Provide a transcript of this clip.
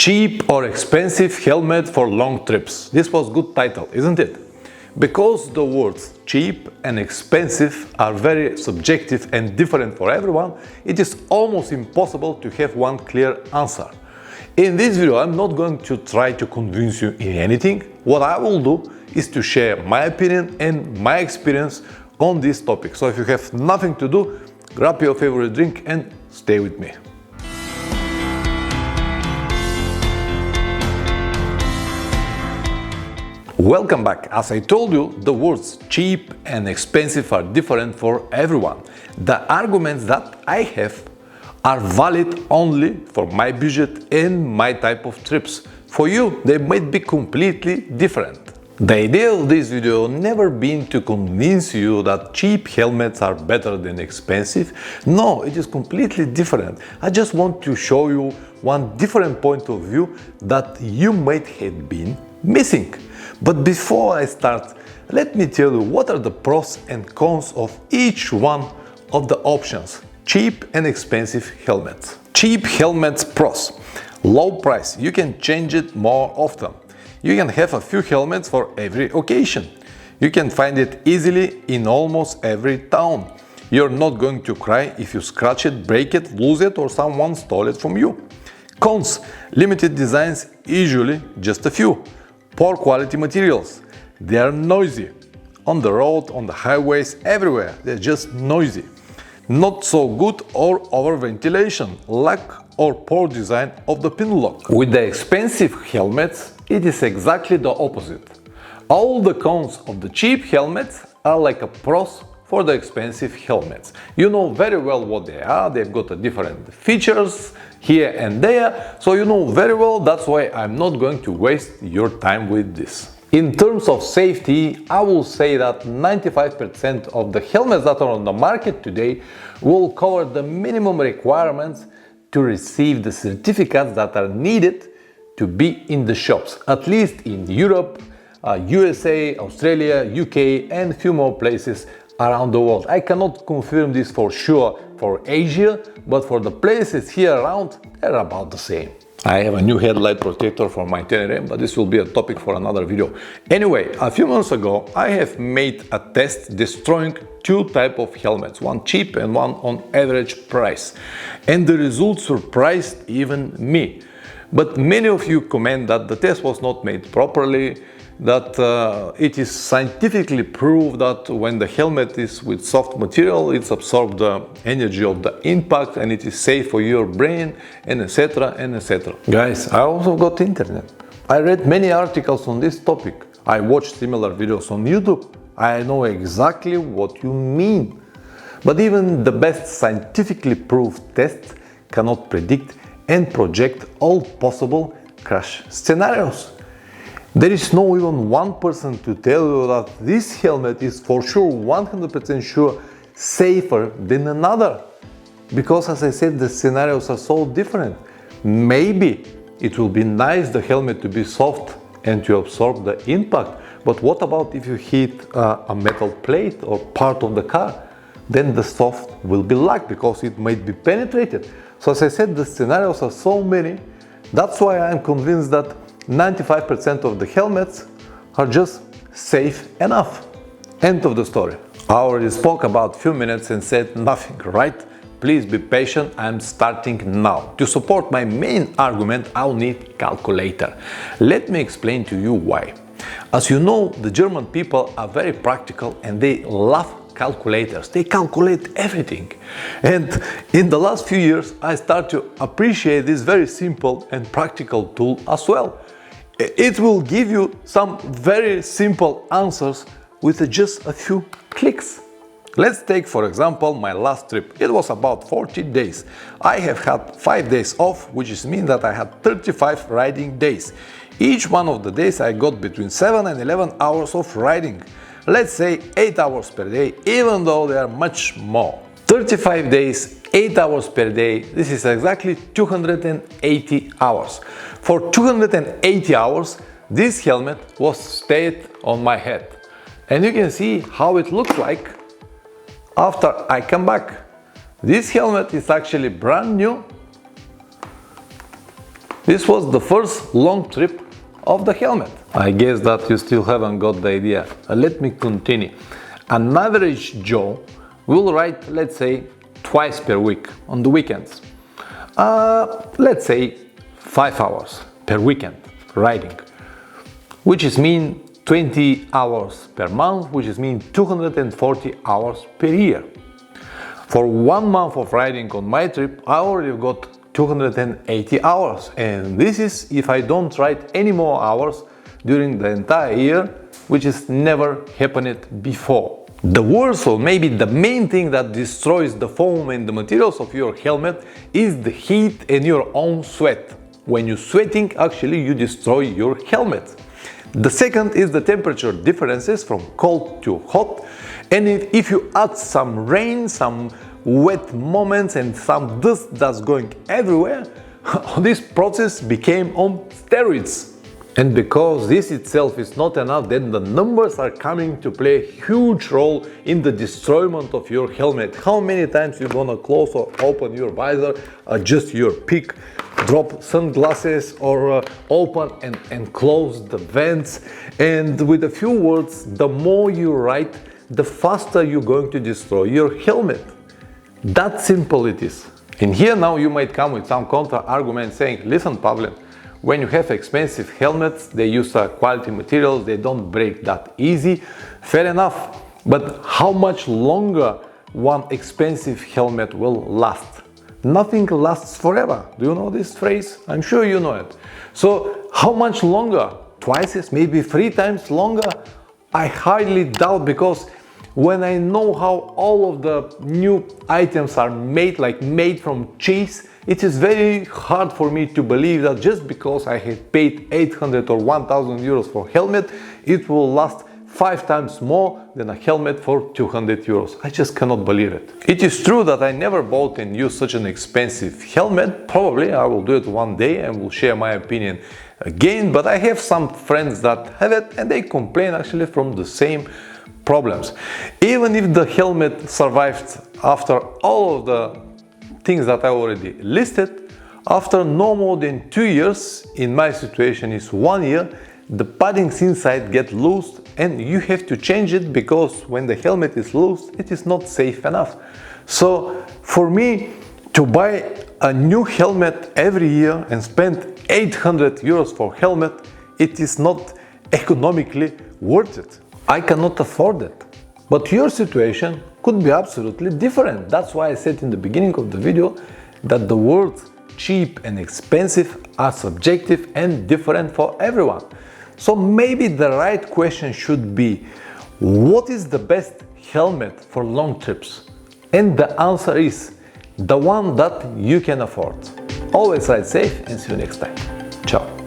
Cheap or expensive helmet for long trips. This was good title, isn't it? Because the words cheap and expensive are very subjective and different for everyone, it is almost impossible to have one clear answer. In this video, I'm not going to try to convince you in anything. What I will do is to share my opinion and my experience on this topic. So if you have nothing to do, grab your favorite drink and stay with me. Welcome back. As I told you, the words cheap and expensive are different for everyone. The arguments that I have are valid only for my budget and my type of trips. For you, they might be completely different. The idea of this video never been to convince you that cheap helmets are better than expensive. No, it is completely different. I just want to show you one different point of view that you might have been missing. But before I start, let me tell you what are the pros and cons of each one of the options. Cheap and expensive helmets. Cheap helmets pros. Low price. You can change it more often. You can have a few helmets for every occasion. You can find it easily in almost every town. You're not going to cry if you scratch it, break it, lose it, or someone stole it from you. Cons. Limited designs, usually just a few. Poor quality materials. They are noisy. On the road, on the highways, everywhere. They're just noisy. Not so good or over ventilation. Lack or poor design of the pin lock. With the expensive helmets, it is exactly the opposite. All the cons of the cheap helmets are like a pros for the expensive helmets. You know very well what they are. They've got a different features here and there, so you know very well. That's why I'm not going to waste your time with this. In terms of safety, I will say that 95% of the helmets that are on the market today will cover the minimum requirements to receive the certificates that are needed to be in the shops, at least in Europe, USA, Australia, UK, and a few more places around the world. I cannot confirm this for sure for Asia, but for the places here around, they're about the same. I have a new headlight protector for my Tenere, but this will be a topic for another video. Anyway, a few months ago, I have made a test destroying two types of helmets, one cheap and one on average price. And the results surprised even me. But many of you comment that the test was not made properly, that it is scientifically proved that when the helmet is with soft material, it's absorbed the energy of the impact and it is safe for your brain, and etc. and etc. Guys, I also got internet. I read many articles on this topic. I watched similar videos on YouTube. I know exactly what you mean. But even the best scientifically proved tests cannot predict and project all possible crash scenarios. There is no even one person to tell you that this helmet is for sure 100% sure safer than another. Because as I said, the scenarios are so different. Maybe it will be nice the helmet to be soft and to absorb the impact. But what about if you hit a metal plate or part of the car? Then the soft will be lack because it might be penetrated. So as I said, the scenarios are so many. That's why I'm convinced that 95% of the helmets are just safe enough. End of the story. I already spoke about a few minutes and said nothing, right? Please be patient, I'm starting now. To support my main argument, I'll need calculator. Let me explain to you why. As you know, the German people are very practical and they love calculators. They calculate everything. And in the last few years, I start to appreciate this very simple and practical tool as well. It will give you some very simple answers with just a few clicks. Let's take, for example, my last trip. It was about 40 days. I have had 5 days off, which means that I had 35 riding days. Each one of the days I got between 7 and 11 hours of riding. Let's say 8 hours per day, even though they are much more. 35 days, 8 hours per day, this is exactly 280 hours. For 280 hours, this helmet was stayed on my head. And you can see how it looks like after I come back. This helmet is actually brand new This was the first long trip of the helmet. I guess that you still haven't got the idea. Let me continue. An average Joe will ride, let's say, twice per week on the weekends. Let's say 5 hours per weekend riding, which is mean 20 hours per month, which is mean 240 hours per year. For 1 month of riding on my trip, I already got 280 hours, and this is if I don't ride any more hours during the entire year, which has never happened before. The worst, or maybe the main thing that destroys the foam and the materials of your helmet is the heat and your own sweat. When you're sweating, actually you destroy your helmet. The second is the temperature differences from cold to hot, and if you add some rain, some wet moments and some dust that's going everywhere, this process became on steroids. And because this itself is not enough, then the numbers are coming to play a huge role in the destroyment of your helmet. How many times you're gonna close or open your visor, adjust your peak, drop sunglasses, or open and close the vents. And with a few words, the more you ride, the faster you're going to destroy your helmet. That simple it is. And here now you might come with some counter argument saying, listen, Pavle, when you have expensive helmets, they use quality materials, they don't break that easy. Fair enough, but how much longer one expensive helmet will last? Nothing lasts forever. Do you know this phrase? I'm sure you know it. So how much longer? Twice as, maybe 3 times longer? I highly doubt, because when I know how all of the new items are made, like made from cheese, it is very hard for me to believe that just because I have paid 800 or 1000 euros for helmet, it will last 5 times more than a helmet for 200 euros. I just cannot believe it. It is true that I never bought and used such an expensive helmet. Probably I will do it one day and will share my opinion again, but I have some friends that have it and they complain actually from the same problems. Even if the helmet survived after all of the things that I already listed, after no more than 2 years, in my situation is 1 year, the paddings inside get loose and you have to change it, because when the helmet is loose, it is not safe enough. So for me to buy a new helmet every year and spend 800 euros for helmet, it is not economically worth it. I cannot afford it. But your situation could be absolutely different. That's why I said in the beginning of the video that the words cheap and expensive are subjective and different for everyone. So maybe the right question should be, what is the best helmet for long trips? And the answer is the one that you can afford. Always ride safe and see you next time. Ciao.